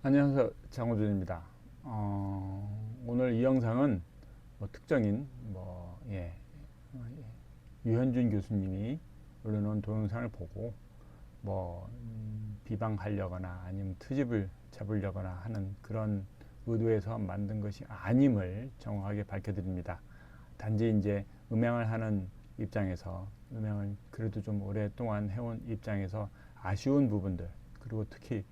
안녕하세요. 장호준입니다. 오늘 이 영상은 특정인 유현준 교수님이 올려놓은 동영상을 보고 비방하려거나 아니면 트집을 잡으려거나 하는 그런 의도에서 만든 것이 아님을 정확하게 밝혀드립니다. 단지 이제 음향을 하는 입장에서, 음향을 그래도 좀 오랫동안 해온 입장에서 아쉬운 부분들, 그리고 특히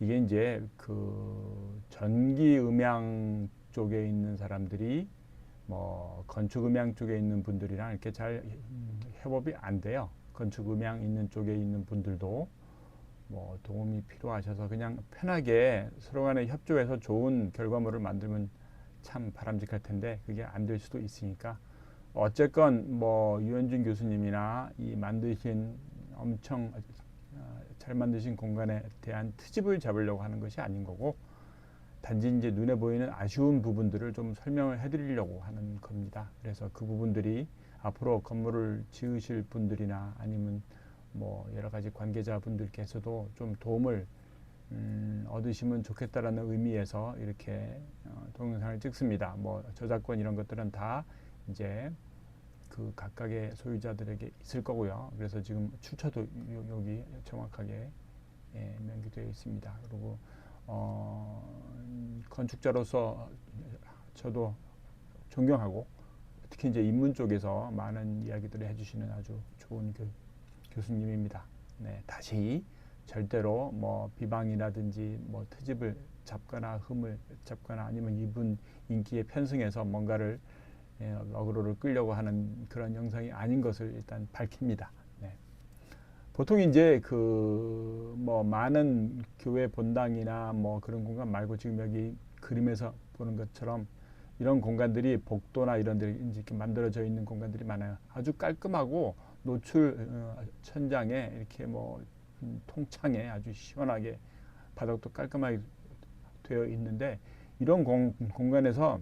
이게 이제 그 전기 음향 쪽에 있는 사람들이 건축 음향 쪽에 있는 분들이랑 이렇게 잘 협업이 안 돼요. 건축 음향 있는 쪽에 있는 분들도 도움이 필요하셔서 그냥 편하게 서로 간에 협조해서 좋은 결과물을 만들면 참 바람직할 텐데 그게 안 될 수도 있으니까, 어쨌건 유현준 교수님이나 이 만드신 엄청 잘 만드신 공간에 대한 트집을 잡으려고 하는 것이 아닌 거고, 단지 이제 눈에 보이는 아쉬운 부분들을 좀 설명을 해드리려고 하는 겁니다. 그래서 그 부분들이 앞으로 건물을 지으실 분들이나 아니면 여러 가지 관계자분들께서도 좀 도움을 얻으시면 좋겠다라는 의미에서 이렇게 동영상을 찍습니다. 저작권 이런 것들은 다 이제 그 각각의 소유자들에게 있을 거고요. 그래서 지금 출처도 여기 정확하게 명기되어 있습니다. 그리고 건축자로서 저도 존경하고, 특히 이제 인문 쪽에서 많은 이야기들을 해주시는 아주 좋은 교수님입니다. 네, 다시 절대로 비방이라든지 트집을 잡거나 흠을 잡거나 아니면 이분 인기에 편승해서 뭔가를 어그로를 끌려고 하는 그런 영상이 아닌 것을 일단 밝힙니다. 네. 보통 이제 많은 교회 본당이나 그런 공간 말고 지금 여기 그림에서 보는 것처럼 이런 공간들이 복도나 이런 데 이렇게 만들어져 있는 공간들이 많아요. 아주 깔끔하고 노출 천장에 이렇게 통창에 아주 시원하게 바닥도 깔끔하게 되어 있는데, 이런 공간에서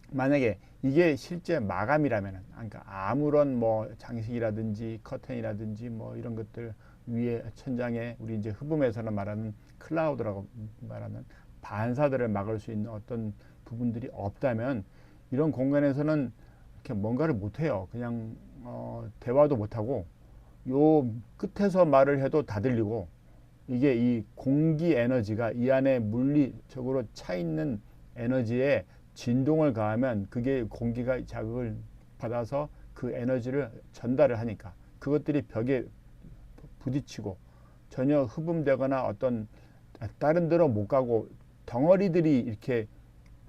만약에 이게 실제 마감이라면은, 그러니까 아무런 장식이라든지 커튼이라든지 이런 것들 위에 천장에 우리 이제 흡음에서는 말하는 클라우드라고 말하는 반사들을 막을 수 있는 어떤 부분들이 없다면 이런 공간에서는 이렇게 뭔가를 못 해요. 그냥 대화도 못 하고, 요 끝에서 말을 해도 다 들리고, 이게 이 공기 에너지가 이 안에 물리적으로 차 있는 에너지에 진동을 가하면 그게 공기가 자극을 받아서 그 에너지를 전달을 하니까 그것들이 벽에 부딪히고 전혀 흡음되거나 어떤 다른 데로 못 가고 덩어리들이 이렇게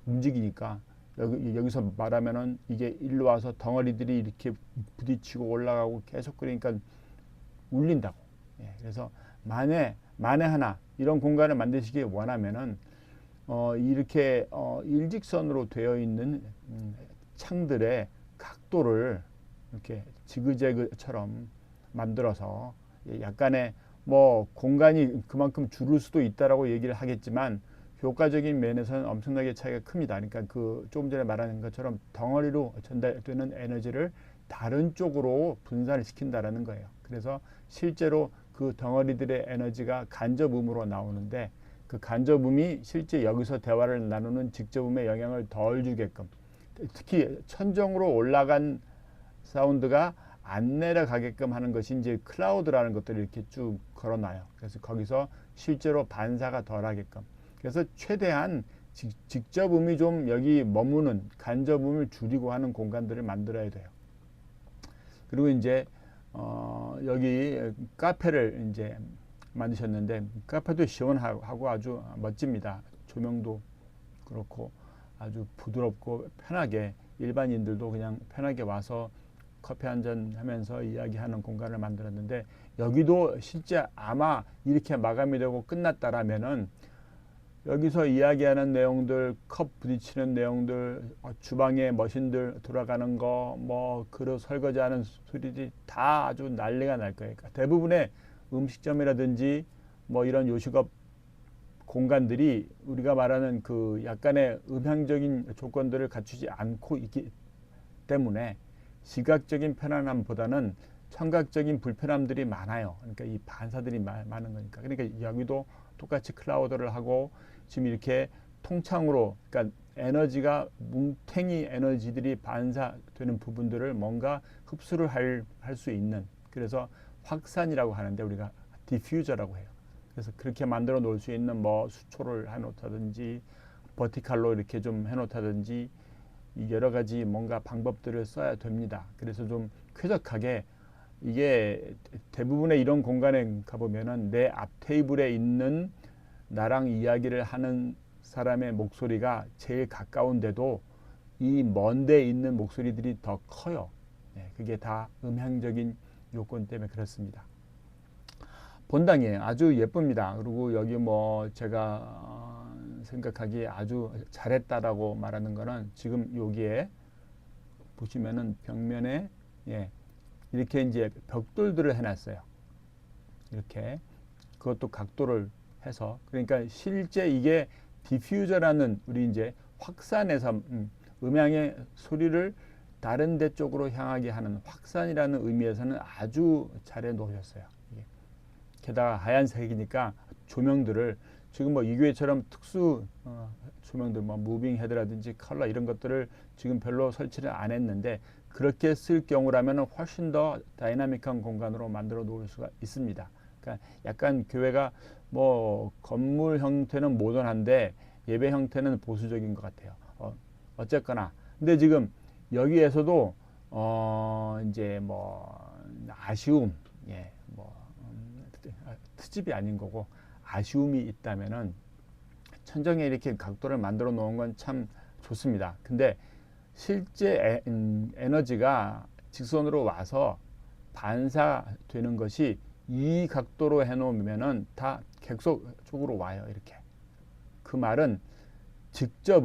움직이니까, 여기서 말하면은 이게 일로 와서 덩어리들이 이렇게 부딪히고 올라가고 계속 그러니까 울린다고. 그래서 만에 하나 이런 공간을 만드시기 원하면은 이렇게 일직선으로 되어 있는 창들의 각도를 이렇게 지그재그처럼 만들어서 약간의 공간이 그만큼 줄을 수도 있다라고 얘기를 하겠지만 효과적인 면에서는 엄청나게 차이가 큽니다. 그러니까 그 조금 전에 말하는 것처럼 덩어리로 전달되는 에너지를 다른 쪽으로 분산을 시킨다라는 거예요. 그래서 실제로 그 덩어리들의 에너지가 간접음으로 나오는데, 그 간접음이 실제 여기서 대화를 나누는 직접음에 영향을 덜 주게끔, 특히 천정으로 올라간 사운드가 안 내려가게끔 하는 것이 이제 클라우드라는 것들을 이렇게 쭉 걸어놔요. 그래서 거기서 실제로 반사가 덜 하게끔, 그래서 최대한 직접음이 좀 여기 머무는 간접음을 줄이고 하는 공간들을 만들어야 돼요. 그리고 이제 여기 카페를 이제 만드셨는데, 카페도 시원하고 아주 멋집니다. 조명도 그렇고 아주 부드럽고 편하게 일반인들도 그냥 편하게 와서 커피 한잔 하면서 이야기하는 공간을 만들었는데, 여기도 실제 아마 이렇게 마감이 되고 끝났다라면은 여기서 이야기하는 내용들, 컵 부딪히는 내용들, 주방에 머신들 돌아가는 거, 그릇 설거지하는 소리들이 다 아주 난리가 날 거예요. 그러니까 대부분의 음식점이라든지 이런 요식업 공간들이 우리가 말하는 그 약간의 음향적인 조건들을 갖추지 않고 있기 때문에 시각적인 편안함보다는 청각적인 불편함들이 많아요. 그러니까 이 반사들이 많은 거니까. 그러니까 여기도 똑같이 클라우드를 하고 지금 이렇게 통창으로, 그러니까 에너지가 뭉탱이 에너지들이 반사되는 부분들을 뭔가 흡수를 할 수 있는, 그래서 확산이라고 하는데 우리가 디퓨저라고 해요. 그래서 그렇게 만들어 놓을 수 있는 뭐 수초를 해놓다든지 버티칼로 이렇게 좀 해놓다든지 여러 가지 뭔가 방법들을 써야 됩니다. 그래서 좀 쾌적하게, 이게 대부분의 이런 공간에 가보면은 내 앞 테이블에 있는 나랑 이야기를 하는 사람의 목소리가 제일 가까운데도 이 먼데 있는 목소리들이 더 커요. 그게 다 음향적인 요건 때문에 그렇습니다. 본당이에요. 아주 예쁩니다. 그리고 여기 뭐 제가 생각하기에 아주 잘했다라고 말하는 거는, 지금 여기에 보시면은 벽면에 이렇게 이제 벽돌들을 해놨어요. 이렇게 그것도 각도를 해서, 그러니까 실제 이게 디퓨저라는, 우리 이제 확산해서 음향의 소리를 다른 데 쪽으로 향하게 하는 확산이라는 의미에서는 아주 잘해 놓으셨어요. 게다가 하얀색이니까 조명들을 지금 뭐 이 교회처럼 특수 조명들, 뭐 무빙 헤드라든지 컬러 이런 것들을 지금 별로 설치를 안 했는데, 그렇게 쓸 경우라면 훨씬 더 다이나믹한 공간으로 만들어 놓을 수가 있습니다. 그러니까 약간 교회가 뭐 건물 형태는 모던한데 예배 형태는 보수적인 것 같아요. 어쨌거나 근데 지금 여기에서도 이제 뭐 아쉬움, 뭐 트집이 아닌 거고 아쉬움이 있다면은 천정에 이렇게 각도를 만들어 놓은 건 참 좋습니다. 근데 실제 에너지가 직선으로 와서 반사되는 것이 이 각도로 해놓으면은 다 객석쪽으로 와요. 이렇게. 그 말은 직접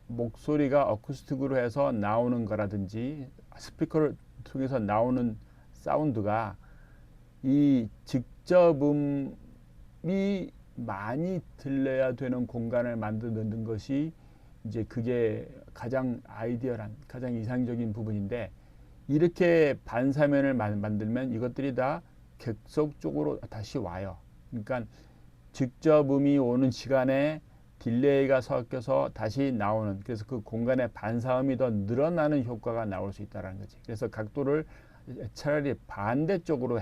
목소리가 어쿠스틱으로 해서 나오는 거라든지 스피커를 통해서 나오는 사운드가 이 직접음이 많이 들려야 되는 공간을 만드는 것이 이제 그게 가장 아이디어란, 가장 이상적인 부분인데, 이렇게 반사면을 만들면 이것들이 다 객석 쪽으로 다시 와요. 그러니까 직접 음이 오는 시간에 딜레이가 섞여서 다시 나오는, 그래서 그 공간의 반사음이 더 늘어나는 효과가 나올 수 있다는 거지. 그래서 각도를 차라리 반대쪽으로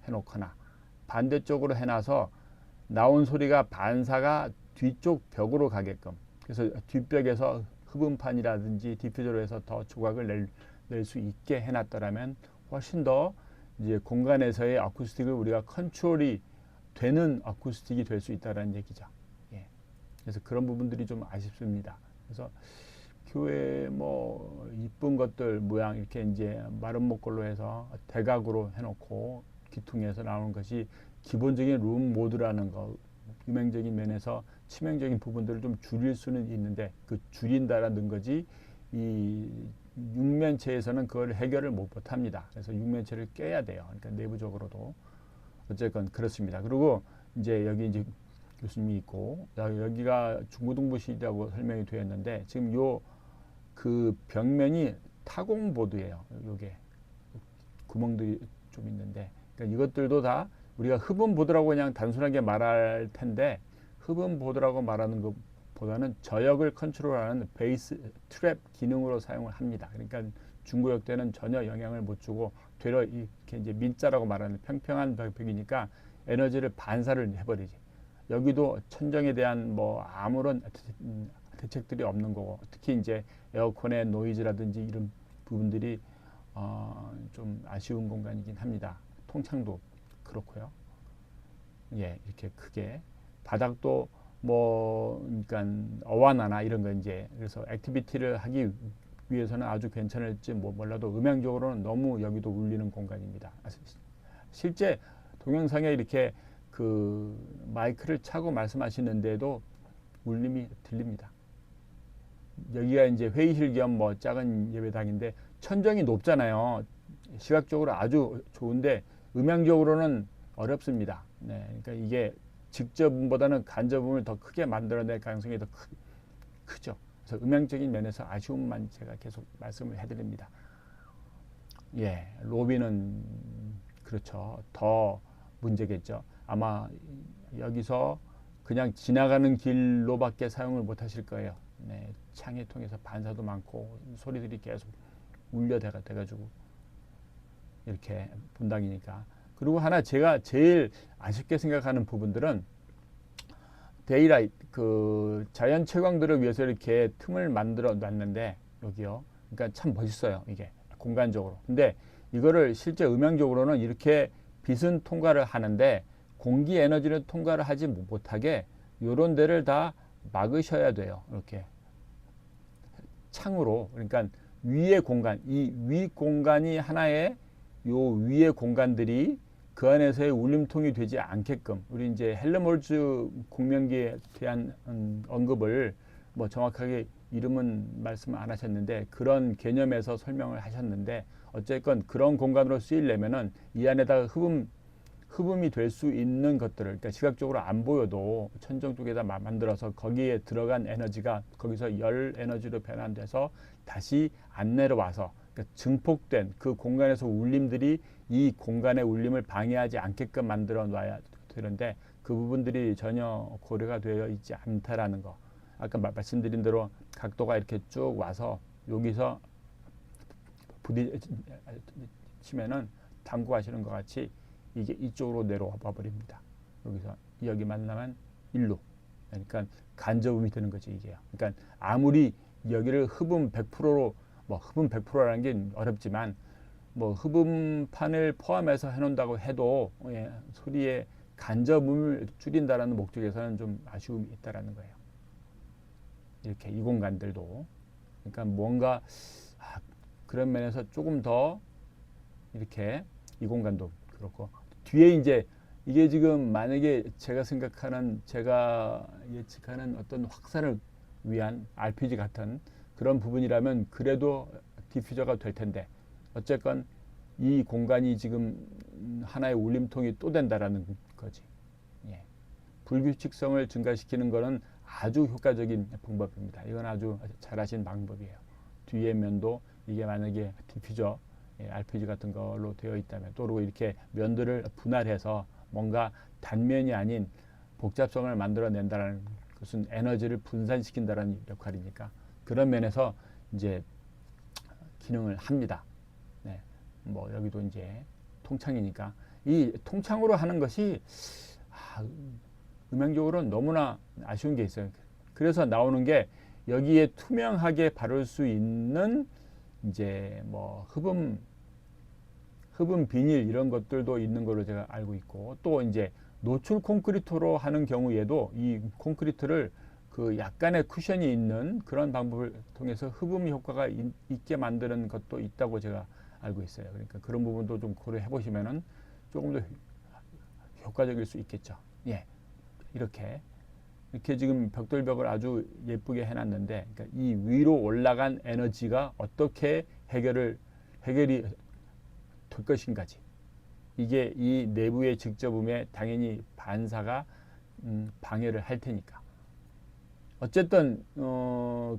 해놓거나 반대쪽으로 해놔서 나온 소리가 반사가 뒤쪽 벽으로 가게끔, 그래서 뒷벽에서 흡음판이라든지 디퓨저로 해서 더 조각을 낼 수 있게 해놨더라면 훨씬 더 이제 공간에서의 어쿠스틱을 우리가 컨트롤이 되는 어쿠스틱이 될 수 있다는 얘기죠. 그래서 그런 부분들이 좀 아쉽습니다. 그래서 교회 뭐 이쁜 것들 모양 이렇게 이제 마른 목걸로 해서 대각으로 해놓고 기퉁에서 나오는 것이 기본적인 룸 모드라는 거, 유명적인 면에서 치명적인 부분들을 좀 줄일 수는 있는데, 그 줄인다라는 거지 이 육면체에서는 그걸 해결을 못합니다. 그래서 육면체를 깨야 돼요. 그러니까 내부적으로도 어쨌건 그렇습니다. 그리고 이제 여기 이제 교수님이 있고, 여기가 중고등부실이라고 설명이 되었는데, 지금 요 그 벽면이 타공보드예요. 요게 구멍들이 좀 있는데, 그러니까 이것들도 다 우리가 흡음보드라고 그냥 단순하게 말할 텐데, 흡음보드라고 말하는 것보다는 저역을 컨트롤하는 베이스 트랩 기능으로 사용을 합니다. 그러니까 중고역 때는 전혀 영향을 못 주고, 되려 이렇게 이제 민자라고 말하는 평평한 벽이니까 에너지를 반사를 해버리지. 여기도 천정에 대한 뭐 아무런 대책들이 없는 거고, 특히 이제 에어컨의 노이즈라든지 이런 부분들이 좀 아쉬운 공간이긴 합니다. 통창도 그렇고요. 이렇게 크게 바닥도 뭐 그러니까 어완화나 이런 거 이제, 그래서 액티비티를 하기 위해서는 아주 괜찮을지 몰라도 음향적으로는 너무 여기도 울리는 공간입니다. 실제 동영상에 이렇게 그 마이크를 차고 말씀하시는데도 울림이 들립니다. 여기가 이제 회의실 겸 뭐 작은 예배당인데 천정이 높잖아요. 시각적으로 아주 좋은데 음향적으로는 어렵습니다. 그러니까 이게 직접음보다는 간접음을 더 크게 만들어낼 가능성이 더 크죠. 그래서 음향적인 면에서 아쉬움만 제가 계속 말씀을 해드립니다. 로비는 그렇죠. 더 문제겠죠. 아마 여기서 그냥 지나가는 길로밖에 사용을 못 하실 거예요. 네, 창에 통해서 반사도 많고 소리들이 계속 울려대가지고 이렇게 분당이니까. 그리고 하나 제가 제일 아쉽게 생각하는 부분들은 데이라이트 그 자연 채광들을 위해서 이렇게 틈을 만들어 놨는데 여기요. 그러니까 참 멋있어요 이게 공간적으로. 근데 이거를 실제 음향적으로는 이렇게 빛은 통과를 하는데 공기 에너지를 통과를 하지 못하게 요런 데를 다 막으셔야 돼요. 이렇게 창으로. 그러니까 위의 공간, 이 위 공간이 하나의 요 위의 공간들이 그 안에서의 울림통이 되지 않게끔 우리 이제 헬름홀츠 공명기에 대한 언급을 뭐 정확하게 이름은 말씀 안 하셨는데 그런 개념에서 설명을 하셨는데 어쨌건 그런 공간으로 쓰이려면은 이 안에다가 흡음이 될 수 있는 것들을 그러니까 시각적으로 안 보여도 천정 쪽에다 만들어서 거기에 들어간 에너지가 거기서 열 에너지로 변환돼서 다시 안 내려와서 그러니까 증폭된 그 공간에서 울림들이 이 공간의 울림을 방해하지 않게끔 만들어 놔야 되는데 그 부분들이 전혀 고려가 되어 있지 않다라는 거. 아까 말씀드린 대로 각도가 이렇게 쭉 와서 여기서 부딪히면은 당구하시는 것 같이 이게 이쪽으로 내려와 버립니다. 여기서 여기 만나면 일로. 그러니까 간접음이 되는 거죠 이게요. 그러니까 아무리 여기를 흡음 100%로 뭐 흡음 100%라는 게 어렵지만 뭐 흡음판을 포함해서 해놓는다고 해도 예, 소리의 간접음을 줄인다라는 목적에서는 좀 아쉬움이 있다라는 거예요. 이렇게 이 공간들도 그러니까 뭔가 그런 면에서 조금 더 이렇게 이 공간도 그렇고 뒤에 이제 이게 지금 만약에 제가 생각하는 제가 예측하는 어떤 확산을 위한 RPG 같은 그런 부분이라면 그래도 디퓨저가 될 텐데 어쨌건 이 공간이 지금 하나의 울림통이 또 된다라는 거지. 예. 불규칙성을 증가시키는 것은 아주 효과적인 방법입니다. 이건 아주 잘하신 방법이에요. 뒤에 면도 이게 만약에 디퓨저 RPG 같은 걸로 되어 있다면 또 그리고 이렇게 면들을 분할해서 뭔가 단면이 아닌 복잡성을 만들어낸다는 것은 에너지를 분산시킨다는 역할이니까 그런 면에서 이제 기능을 합니다. 네. 뭐 여기도 이제 통창이니까 이 통창으로 하는 것이 음향적으로는 너무나 아쉬운 게 있어요. 그래서 나오는 게 여기에 투명하게 바를 수 있는 이제 뭐 흡음 비닐 이런 것들도 있는 걸로 제가 알고 있고 또 이제 노출 콘크리트로 하는 경우에도 이 콘크리트를 그 약간의 쿠션이 있는 그런 방법을 통해서 흡음 효과가 있게 만드는 것도 있다고 제가 알고 있어요. 그러니까 그런 부분도 좀 고려해 보시면은 조금 더 효과적일 수 있겠죠. 예. 이렇게 지금 벽돌벽을 아주 예쁘게 해놨는데 그러니까 이 위로 올라간 에너지가 어떻게 해결이 될 것인가지 이게 이 내부의 직접음에 당연히 반사가 방해를 할 테니까 어쨌든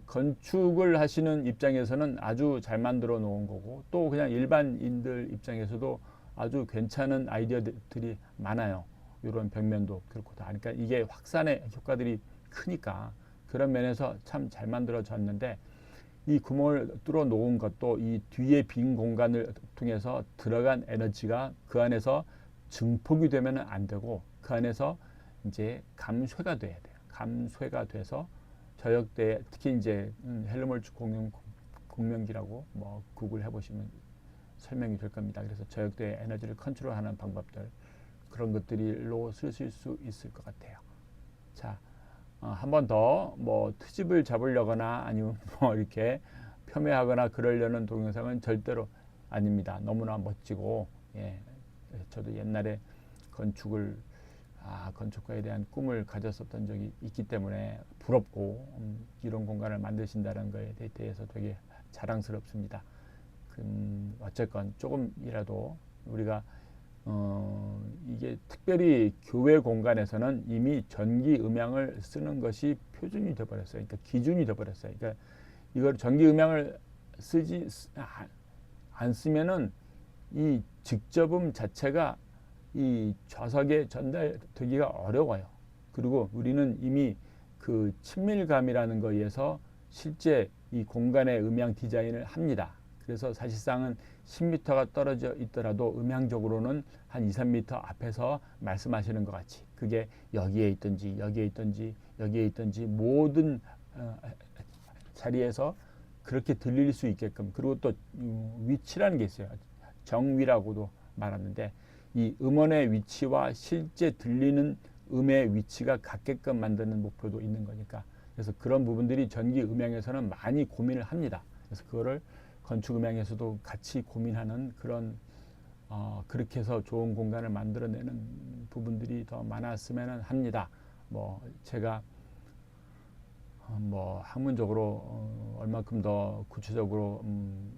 건축을 하시는 입장에서는 아주 잘 만들어 놓은 거고 또 그냥 일반인들 입장에서도 아주 괜찮은 아이디어들이 많아요. 이런 벽면도 그렇고 다. 그러니까 이게 확산의 효과들이 크니까 그런 면에서 참 잘 만들어졌는데 이 구멍을 뚫어 놓은 것도 이 뒤에 빈 공간을 통해서 들어간 에너지가 그 안에서 증폭이 되면 안 되고 그 안에서 이제 감쇄가 돼야 돼요. 감쇄가 돼서 저역대 특히 이제 헬름홀츠 공명기라고 뭐 구글 해보시면 설명이 될 겁니다. 그래서 저역대 에너지를 컨트롤하는 방법들 그런 것들로 쓰실 수 있을 것 같아요. 자, 한 번 더 뭐 트집을 잡으려거나 아니면 뭐 이렇게 폄훼하거나 그러려는 동영상은 절대로 아닙니다. 너무나 멋지고 예, 저도 옛날에 건축가에 대한 꿈을 가졌었던 적이 있기 때문에 부럽고 이런 공간을 만드신다는 것에 대해서 되게 자랑스럽습니다. 어쨌건 조금이라도 우리가 이게 특별히 교회 공간에서는 이미 전기 음향을 쓰는 것이 표준이 되어버렸어요. 그러니까 기준이 되어버렸어요. 그러니까 이걸 전기 음향을 안 쓰면은 이 직접음 자체가 이 좌석에 전달되기가 어려워요. 그리고 우리는 이미 그 친밀감이라는 거에서 실제 이 공간의 음향 디자인을 합니다. 그래서 사실상은 10m가 떨어져 있더라도 음향적으로는 한 2, 3m 앞에서 말씀하시는 것 같이 그게 여기에 있든지 여기에 있든지 여기에 있든지 모든 자리에서 그렇게 들릴 수 있게끔, 그리고 또 위치라는 게 있어요. 정위라고도 말하는데 이 음원의 위치와 실제 들리는 음의 위치가 같게끔 만드는 목표도 있는 거니까, 그래서 그런 부분들이 전기 음향에서는 많이 고민을 합니다. 그래서 그거를 건축 음향에서도 같이 고민하는 그런 그렇게 해서 좋은 공간을 만들어내는 부분들이 더 많았으면 합니다. 뭐 제가 뭐 학문적으로 얼마큼 더 구체적으로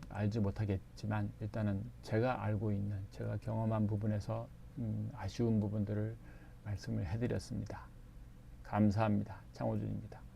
알지 못하겠지만 일단은 제가 알고 있는, 제가 경험한 부분에서 아쉬운 부분들을 말씀을 해드렸습니다. 감사합니다. 창호준입니다.